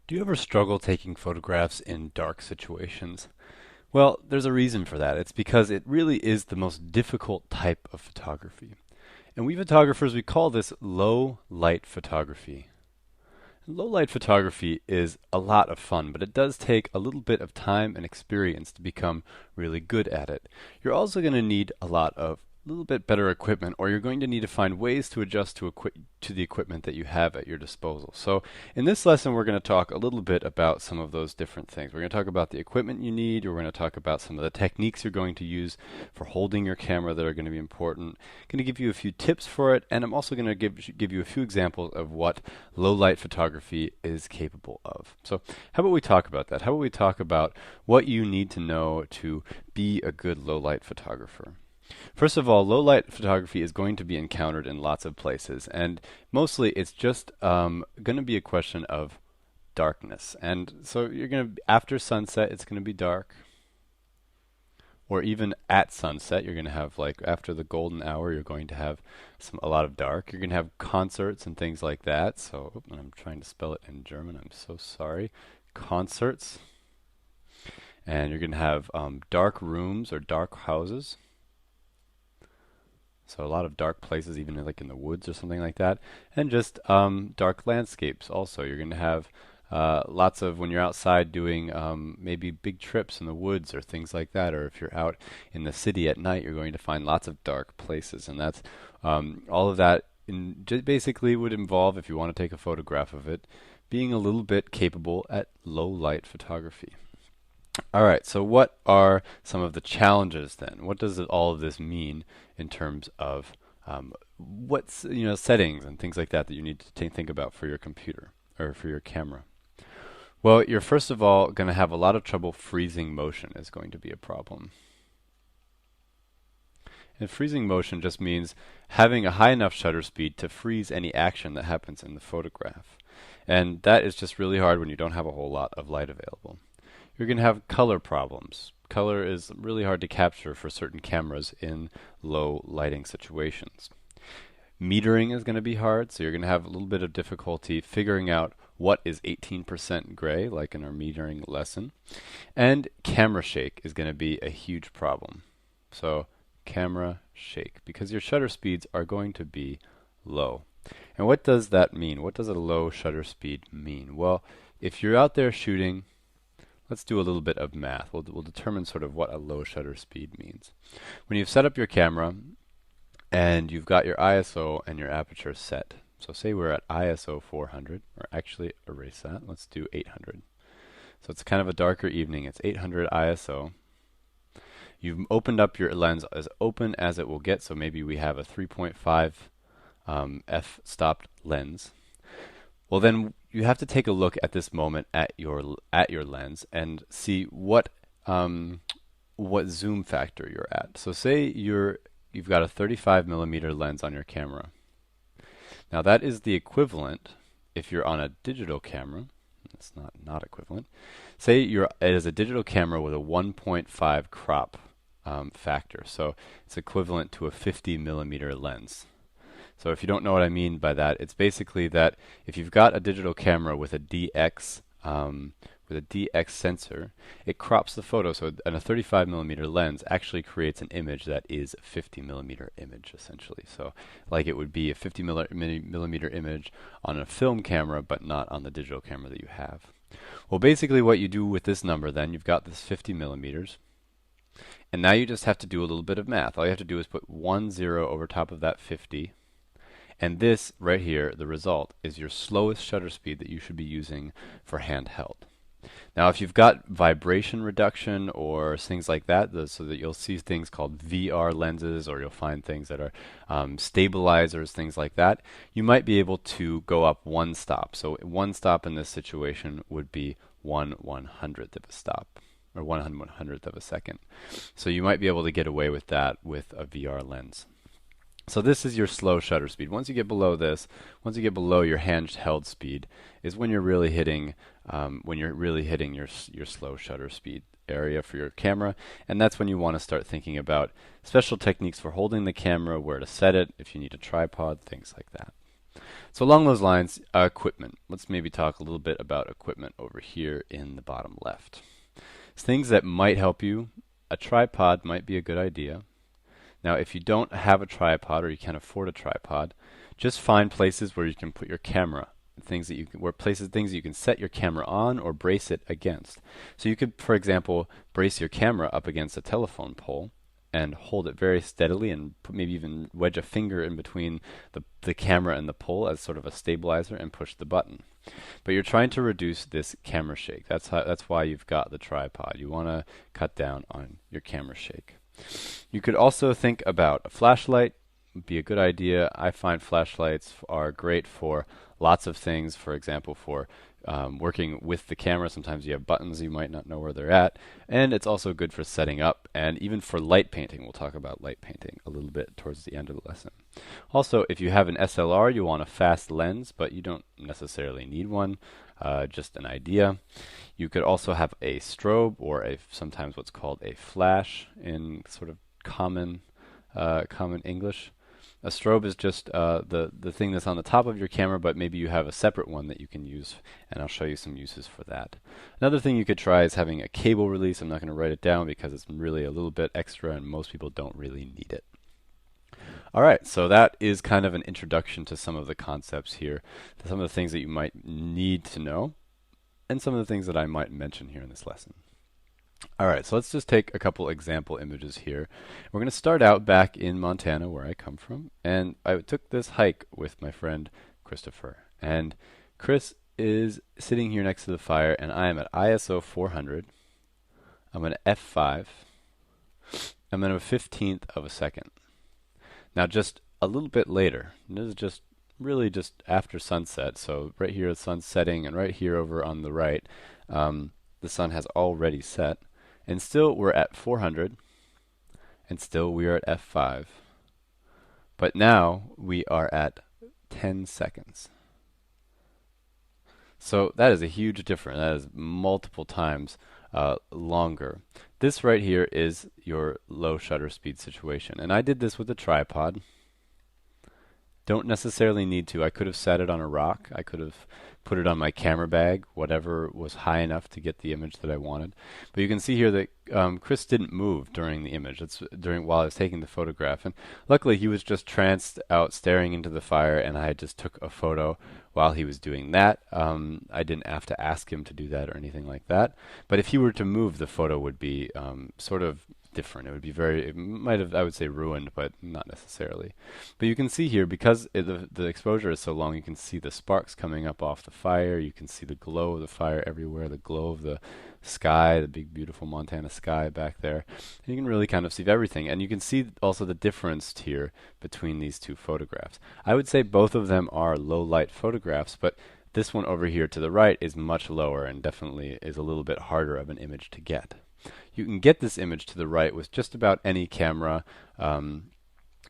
Do you ever struggle taking photographs in dark situations? Well, there's a reason for that. It's because it really is the most difficult type of photography. And we photographers, we call this low light photography. Low light photography is a lot of fun, but it does take a little bit of time and experience to become really good at it. You're also going to need a little bit better equipment, or you're going to need to find ways to adjust to the equipment that you have at your disposal. So in this lesson, we're going to talk a little bit about some of those different things. We're going to talk about the equipment you need, or we're going to talk about some of the techniques you're going to use for holding your camera that are going to be important. I'm going to give you a few tips for it, and I'm also going to give you a few examples of what low light photography is capable of. So how about we talk about that? How about we talk about what you need to know to be a good low light photographer? First of all, low light photography is going to be encountered in lots of places, and mostly it's just going to be a question of darkness. And so you're going to, after sunset, it's going to be dark, or even at sunset, you're going to have, like, after the golden hour, you're going to have a lot of dark. You're going to have concerts and things like that. So, and I'm trying to spell it in German. I'm so sorry. Concerts. And you're going to have dark rooms or dark houses. So a lot of dark places, even like in the woods or something like that, and just dark landscapes. Also, you're going to have lots of when you're outside doing maybe big trips in the woods or things like that, or if you're out in the city at night, you're going to find lots of dark places, and that's all of that. Basically, would involve, if you want to take a photograph of it, being a little bit capable at low light photography. All right, so what are some of the challenges then? What does all of this mean in terms of what's settings and things like that that you need to think about for your computer or for your camera? Well, you're first of all going to have a lot of trouble freezing motion is going to be a problem. And freezing motion just means having a high enough shutter speed to freeze any action that happens in the photograph. And that is just really hard when you don't have a whole lot of light available. You're going to have color problems. Color is really hard to capture for certain cameras in low lighting situations. Metering is going to be hard, so you're going to have a little bit of difficulty figuring out what is 18% gray, like in our metering lesson. And camera shake is going to be a huge problem. So camera shake, because your shutter speeds are going to be low. And what does that mean? What does a low shutter speed mean? Well, if you're out there shooting, let's do a little bit of math. We'll determine sort of what a low shutter speed means. When you've set up your camera and you've got your ISO and your aperture set, so say we're at ISO 400, or actually erase that, let's do 800. So it's kind of a darker evening, it's 800 ISO. You've opened up your lens as open as it will get, so maybe we have a 3.5 f-stopped lens. Well, then you have to take a look at this moment at your lens and see what zoom factor you're at. So say you've got a 35 millimeter lens on your camera. Now that is the equivalent, if you're on a digital camera, it's not equivalent. Say it is a digital camera with a 1.5 crop factor. So it's equivalent to a 50 millimeter lens. So if you don't know what I mean by that, it's basically that if you've got a digital camera with a DX sensor, it crops the photo. So a 35 millimeter lens actually creates an image that is a 50 millimeter image, essentially. So like it would be a 50 millimeter image on a film camera, but not on the digital camera that you have. Well, basically what you do with this number then, you've got this 50 millimeters. And now you just have to do a little bit of math. All you have to do is put 1 0 over top of that 50. And this right here, the result, is your slowest shutter speed that you should be using for handheld. Now, if you've got vibration reduction or things like that, so that you'll see things called VR lenses, or you'll find things that are stabilizers, things like that, you might be able to go up one stop. So one stop in this situation would be 1/100th of a stop, or 1/100th of a second. So you might be able to get away with that with a VR lens. So this is your slow shutter speed. Once you get below this, once you get below your handheld speed, is when you're really hitting your slow shutter speed area for your camera, and that's when you want to start thinking about special techniques for holding the camera, where to set it, if you need a tripod, things like that. So along those lines, equipment. Let's maybe talk a little bit about equipment over here in the bottom left. Things that might help you. A tripod might be a good idea. Now, if you don't have a tripod or you can't afford a tripod, just find places where you can put your camera. Things that you can, things that you can set your camera on or brace it against. So you could, for example, brace your camera up against a telephone pole and hold it very steadily and maybe even wedge a finger in between the camera and the pole as sort of a stabilizer and push the button. But you're trying to reduce this camera shake. That's why you've got the tripod. You want to cut down on your camera shake. You could also think about a flashlight. Would be a good idea. I find flashlights are great for lots of things. For example, for working with the camera. Sometimes you have buttons you might not know where they're at. And it's also good for setting up and even for light painting. We'll talk about light painting a little bit towards the end of the lesson. Also, if you have an SLR, you want a fast lens, but you don't necessarily need one. Just an idea. You could also have a strobe or sometimes what's called a flash in sort of common English. A strobe is just the thing that's on the top of your camera, but maybe you have a separate one that you can use, and I'll show you some uses for that. Another thing you could try is having a cable release. I'm not going to write it down because it's really a little bit extra and most people don't really need it. Alright, so that is kind of an introduction to some of the concepts here, to some of the things that you might need to know, and some of the things that I might mention here in this lesson. Alright, so let's just take a couple example images here. We're going to start out back in Montana, where I come from, and I took this hike with my friend Christopher. And Chris is sitting here next to the fire, and I am at ISO 400. I'm at f5. I'm at a 15th of a second. Now just a little bit later, and this is just really just after sunset, so right here the sun's setting, and right here over on the right, the sun has already set. And still we're at 400, and still we are at f5. But now we are at 10 seconds. So that is a huge difference. That is multiple times longer. This right here is your low shutter speed situation. And I did this with a tripod. Don't necessarily need to. I could have set it on a rock. I could have put it on my camera bag, whatever was high enough to get the image that I wanted. But you can see here that Chris didn't move during the image. That's while I was taking the photograph. And luckily he was just tranced out staring into the fire, and I just took a photo while he was doing that. I didn't have to ask him to do that or anything like that. But if he were to move, the photo would be sort of different. It would be it might have, I would say, ruined, but not necessarily. But you can see here, because the exposure is so long, you can see the sparks coming up off the fire. You can see the glow of the fire everywhere, the glow of the sky, the big beautiful Montana sky back there. And you can really kind of see everything. And you can see also the difference here between these two photographs. I would say both of them are low light photographs, but this one over here to the right is much lower and definitely is a little bit harder of an image to get. You can get this image to the right with just about any camera,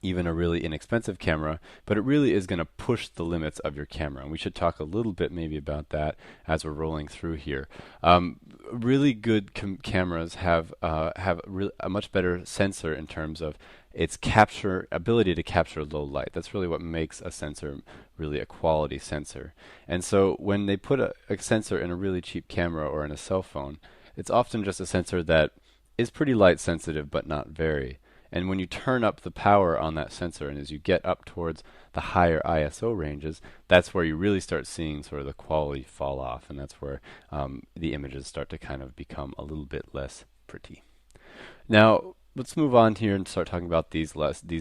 even a really inexpensive camera, but it really is going to push the limits of your camera. And we should talk a little bit maybe about that as we're rolling through here. Really good cameras have a much better sensor in terms of its ability to capture low light. That's really what makes a sensor really a quality sensor. And so when they put a sensor in a really cheap camera or in a cell phone, it's often just a sensor that is pretty light sensitive but not very. And when you turn up the power on that sensor, and as you get up towards the higher ISO ranges, that's where you really start seeing sort of the quality fall off, and that's where the images start to kind of become a little bit less pretty. Now, let's move on here and start talking about these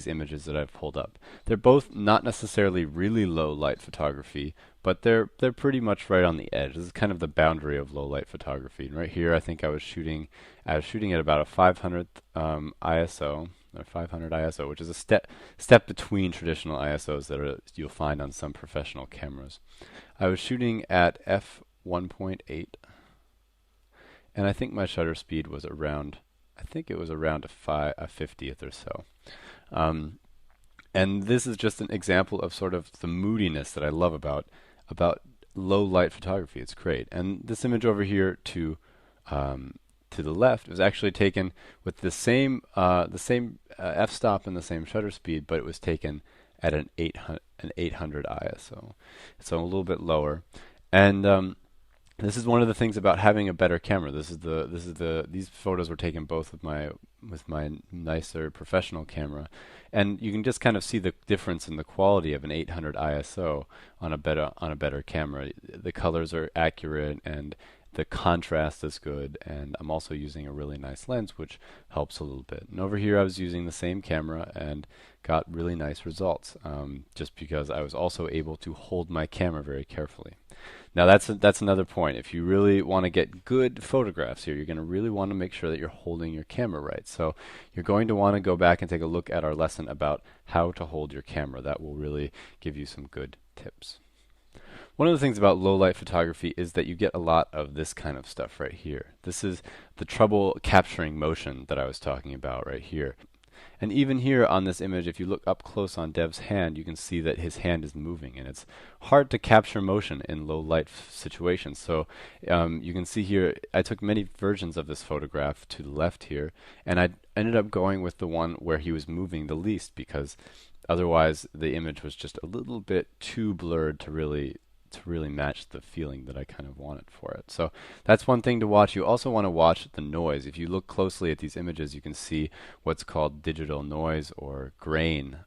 images that I've pulled up. They're both not necessarily really low light photography, but they're pretty much right on the edge. This is kind of the boundary of low light photography. And right here, I think I was shooting at about a 500th ISO, or 500 ISO, which is a step between traditional ISOs that you'll find on some professional cameras. I was shooting at f1.8, and I think my shutter speed was around, I think it was around a 50th or so. And this is just an example of sort of the moodiness that I love about low light photography. It's great. And this image over here to the left was actually taken with the same f-stop and the same shutter speed, but it was taken at an 800 ISO, so a little bit lower. And this is one of the things about having a better camera. These photos were taken both with my nicer professional camera, and you can just kind of see the difference in the quality of an 800 ISO on a better camera. The colors are accurate and the contrast is good, and I'm also using a really nice lens, which helps a little bit. And over here I was using the same camera and got really nice results, just because I was also able to hold my camera very carefully. Now that's another point. If you really want to get good photographs here, you're going to really want to make sure that you're holding your camera right. So you're going to want to go back and take a look at our lesson about how to hold your camera. That will really give you some good tips. One of the things about low light photography is that you get a lot of this kind of stuff right here. This is the trouble capturing motion that I was talking about right here. And even here on this image, if you look up close on Dev's hand, you can see that his hand is moving, and it's hard to capture motion in low light situations. So you can see here, I took many versions of this photograph to the left here, and I ended up going with the one where he was moving the least, because otherwise the image was just a little bit too blurred to really match the feeling that I kind of wanted for it. So that's one thing to watch. You also want to watch the noise. If you look closely at these images, you can see what's called digital noise or grain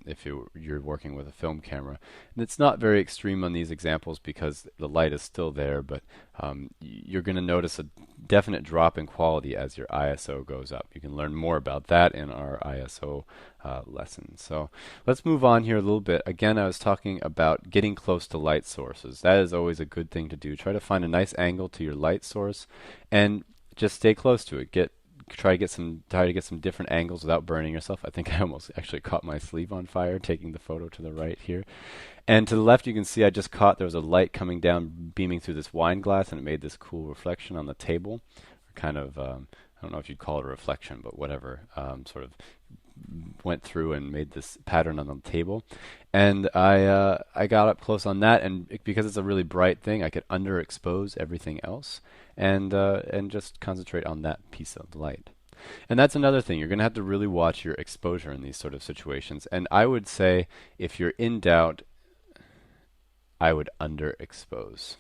if you're working with a film camera. And it's not very extreme on these examples because the light is still there, but you're going to notice a definite drop in quality as your ISO goes up. You can learn more about that in our ISO lesson. So let's move on here a little bit. Again, I was talking about getting close to light sources. That is always a good thing to do. Try to find a nice angle to your light source and just stay close to it. Try to get some different angles without burning yourself. I think I almost actually caught my sleeve on fire taking the photo to the right here. And to the left, you can see I just caught there was a light coming down, beaming through this wine glass, and it made this cool reflection on the table. Kind of, I don't know if you'd call it a reflection, but whatever, sort of went through and made this pattern on the table. And I got up close on that, and because it's a really bright thing, I could underexpose everything else and just concentrate on that piece of light. And that's another thing. You're going to have to really watch your exposure in these sort of situations. And I would say if you're in doubt, I would underexpose.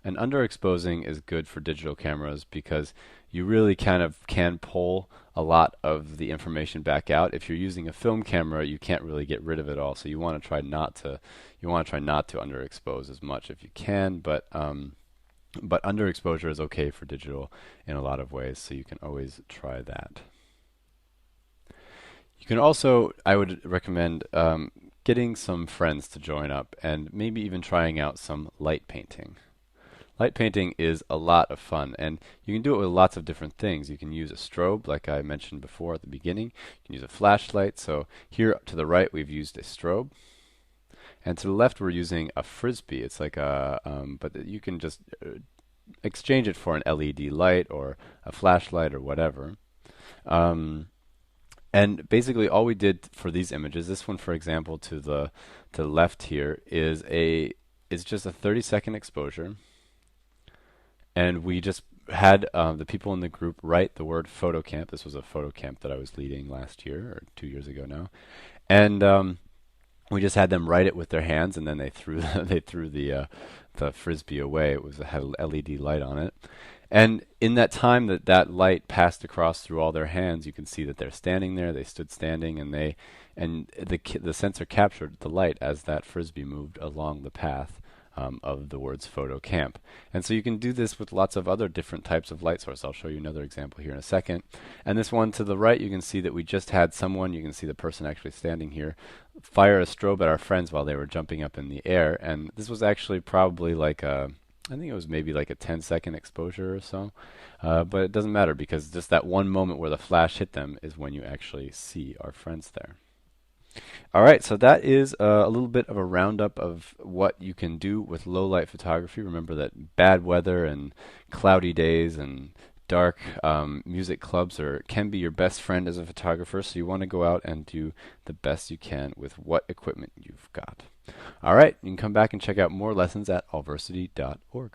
And underexposing is good for digital cameras because you really kind of can pull a lot of the information back out. If you're using a film camera, you can't really get rid of it all. So you want to try not to underexpose as much if you can, but underexposure is okay for digital in a lot of ways, so you can always try that. You can also, I would recommend getting some friends to join up and maybe even trying out some light painting. Light painting is a lot of fun, and you can do it with lots of different things. You can use a strobe, like I mentioned before at the beginning. You can use a flashlight. So here to the right, we've used a strobe. And to the left, we're using a frisbee. It's like a, but you can just exchange it for an LED light or a flashlight or whatever. And basically all we did for these images, this one, for example, to the left here, is just a 30-second exposure. And we just had the people in the group write the word photo camp. This was a photo camp that I was leading last year, or 2 years ago now. And we just had them write it with their hands, and then they threw the frisbee away. It had an LED light on it. And in that time that light passed across through all their hands, you can see that they're standing there. They stood standing, and the sensor captured the light as that frisbee moved along the path of the words photo camp. And so you can do this with lots of other different types of light source. I'll show you another example here in a second. And this one to the right, you can see that we just had someone, you can see the person actually standing here, fire a strobe at our friends while they were jumping up in the air. And this was actually probably like I think it was maybe like a 10-second exposure or so. But it doesn't matter because just that one moment where the flash hit them is when you actually see our friends there. All right, so that is a little bit of a roundup of what you can do with low light photography. Remember that bad weather and cloudy days and dark music clubs can be your best friend as a photographer, so you want to go out and do the best you can with what equipment you've got. All right, you can come back and check out more lessons at allversity.org.